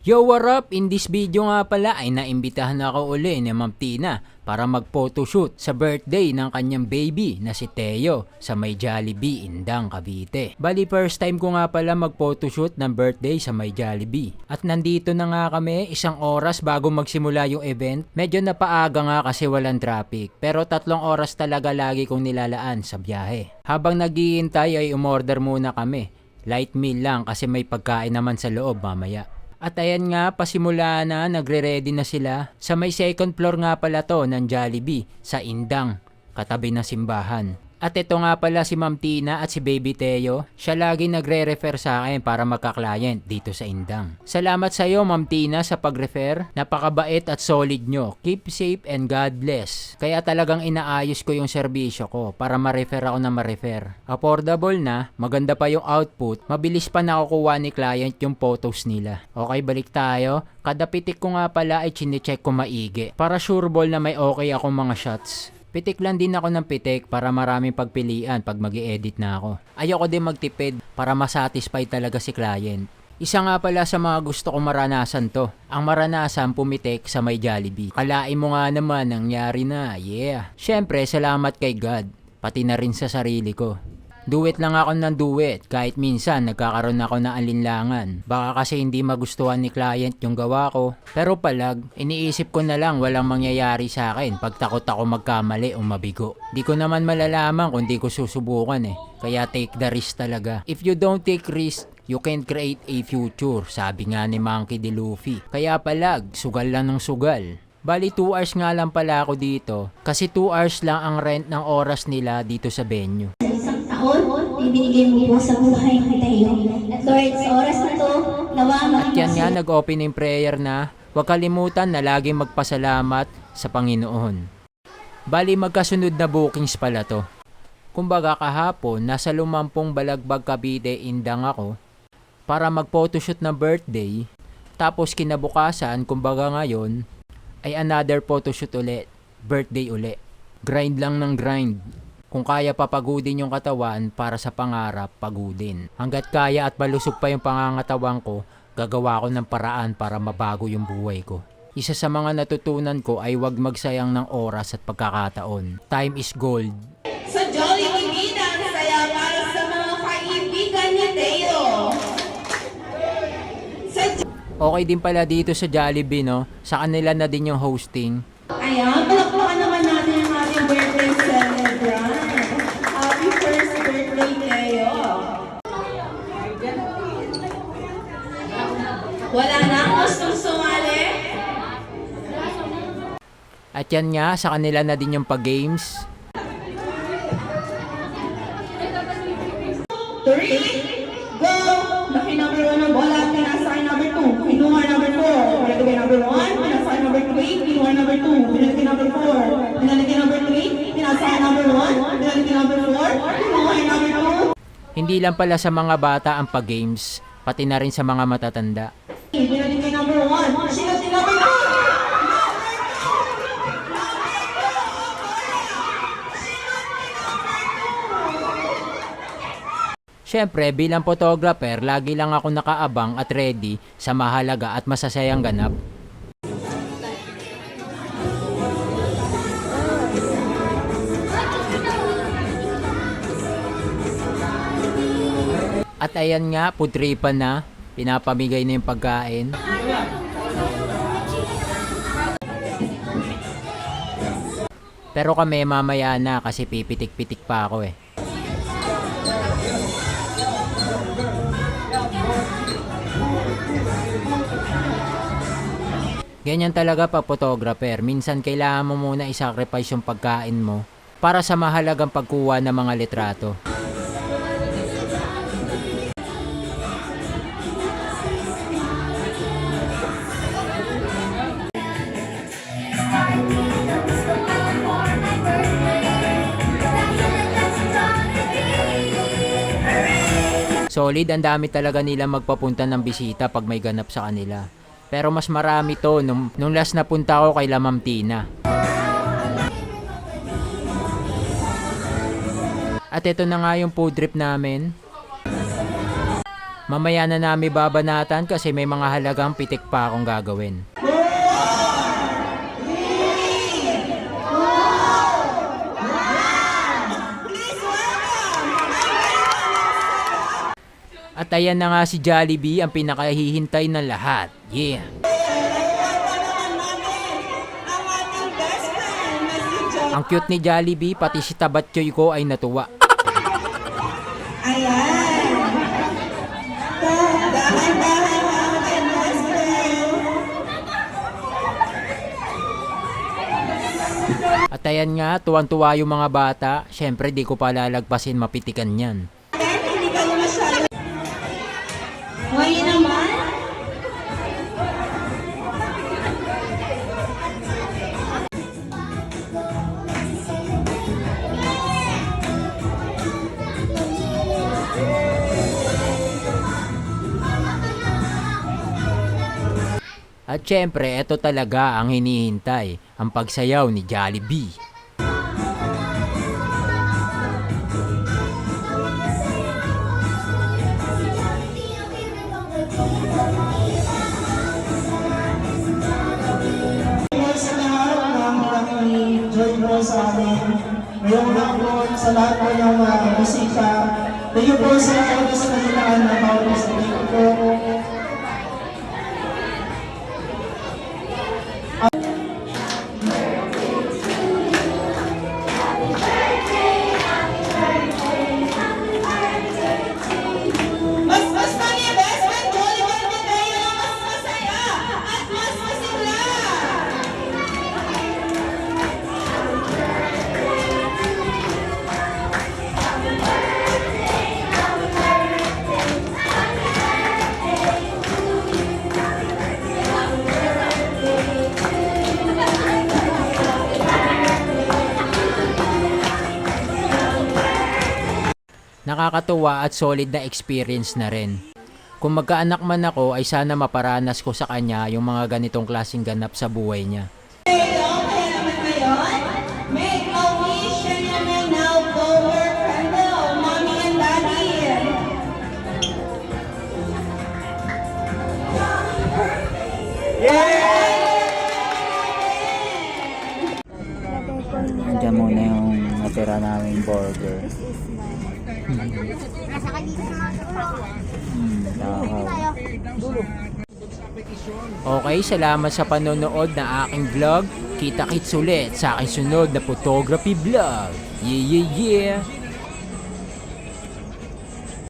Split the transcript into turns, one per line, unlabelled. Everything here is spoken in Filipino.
Yo, what up? In this video nga pala ay naimbitahan ako uli ni Ma'am Tina para mag-photoshoot sa birthday ng kanyang baby na si Teo sa may Jollibee, Indang, Cavite. Bali, first time ko nga pala mag-photoshoot ng birthday sa may Jollibee. At nandito na nga kami 1 oras bago magsimula yung event. Medyo napaaga nga kasi walang traffic, pero 3 oras talaga lagi kong nilalaan sa biyahe. Habang naghihintay ay umorder muna kami. Light meal lang kasi may pagkain naman sa loob mamaya. At ayan nga, pasimula na, nagre-ready na sila. Sa may 2nd floor nga pala to ng Jollibee, sa Indang, katabi ng simbahan. At ito nga pala si Ma'am Tina at si Baby Teo. Siya lagi nagre-refer sa akin para magka-client dito sa Indang. Salamat sa iyo Ma'am Tina sa pag-refer. Napakabait at solid nyo. Keep safe and God bless. Kaya talagang inaayos ko yung serbisyo ko para ma-refer ako na ma-refer. Affordable na, maganda pa yung output, mabilis pa nakukuha ni client yung photos nila. Okay, balik tayo. Kada pitik ko nga pala ay chinecheck ko maigi para sure ball na may okay akong mga shots. Pitik lang din ako ng pitik para maraming pagpilian pag mag-i-edit na ako. Ayoko din magtipid para masatisfy talaga si client. Isa nga pala sa mga gusto kong maranasan to. Ang maranasan pumitik sa may Jollibee. Kalain mo nga naman nangyari na, yeah. Syempre, salamat kay God. Pati na rin sa sarili ko. Do it lang ako ng do it, kahit minsan nagkakaroon ako ng alinlangan. Baka kasi hindi magustuhan ni client yung gawa ko. Pero palag, iniisip ko na lang walang mangyayari sa akin pag takot ako magkamali o mabigo. Di ko naman malalaman kung di ko susubukan eh. Kaya take the risk talaga. If you don't take risk, you can create a future, sabi nga ni Monkey D. Luffy. Kaya palag, sugal lang ng sugal. Bali 2 hours nga lang pala ako dito kasi 2 hours lang ang rent ng oras nila dito sa venue.
Ibinigay mo po sa buhay ni Teo. At Lord, sa oras na to, nawa
At yan nga, nag-opening prayer na. Huwag kalimutan na laging magpasalamat sa Panginoon. Bali, magkasunod na bookings pala to. Kumbaga kahapon, nasa Lumampong Balagbag, Cavite, Indang ako para mag-photoshoot ng birthday. Tapos kinabukasan, kumbaga ngayon, ay another photoshoot ulit. Birthday ulit. Grind lang ng grind. Kung kaya papagudin yung katawan para sa pangarap, pagudin. Hanggat kaya at malusog pa yung pangangatawan ko, gagawa ko ng paraan para mabago yung buhay ko. Isa sa mga natutunan ko ay huwag magsayang ng oras at pagkakataon. Time is gold.
Sa Jollibee na ang saya para sa mga kaibigan ni Teo.
Okay din pala dito sa Jollibee, no? Sa kanila na din yung hosting.
Ayan, palakpakan naman natin ang ating birthday celebrant. Happy first birthday, Teo. Wala na ang gustong sumali?
At yan nga, sa kanila na din yung pag-games.
3, go! Laki number 1 ng bola, pinasakay number 2, kinuha number 4, pinalagay number 1, pinasakay number 3, kinuha number 2, pinalagay number 4, pinalagay number 3, pinasakay number 1, pinalagay number 4, kinuha number 2.
Hindi lang pala sa mga bata ang pag-games, pati na rin sa mga matatanda.
Pinalagay number 1, sinalagay number 2.
Siyempre, bilang photographer, lagi lang ako nakaabang at ready sa mahalaga at masasayang ganap. At ayan nga, putripan na, pinapamigay na yung pagkain. Pero kami mamaya na kasi pipitik-pitik pa ako eh. Ganyan talaga pag photographer. Minsan kailangan mo muna isacrifice yung pagkain mo para sa mahalagang pagkuha ng mga litrato. Solid, ang dami talaga nila magpapunta ng bisita pag may ganap sa kanila. Pero mas marami to nung last na punta ko kay Ma'am Tina. At ito na nga yung food trip namin. Mamaya na namin babanatan kasi may mga halagang pitik pa akong gagawin. At ayan na nga si Jollibee, ang pinakahihintay ng lahat. Yeah! Ang cute ni Jollibee, pati si Tabatchoy ko ay natuwa.
Ayan. Dahan-dahan lang ang best friend.
At ayan nga, tuwan-tuwa yung mga bata. Syempre, di ko pa lalagpasin mapitikan yan.
Hindi kayo masyado.
Ngayon naman,
At syempre, ito talaga ang hinihintay, ang pagsayaw ni Jollibee.
Sa lahat ng join po sa amin. Ngayong lang po sa lahat po ng musika. Thank you po sa mga sa kanilaan na bawat sa dito po.
Mas funny, best friend, Jollibee at Teo na mas masaya at mas masigla.
Nakakatuwa at solid na experience na rin. Kung magkaanak man ako ay sana maparanas ko sa kanya yung mga ganitong klaseng ganap sa buhay niya.
Kaya naman ngayon, make a wish and you may now go where friend, mommy and daddy.
Nandiyan muna yung natira naming burger. Okay, salamat sa panonood na aking vlog. Kita-kits ulit sa aking sunod na photography vlog. Yeah, yeah, yeah!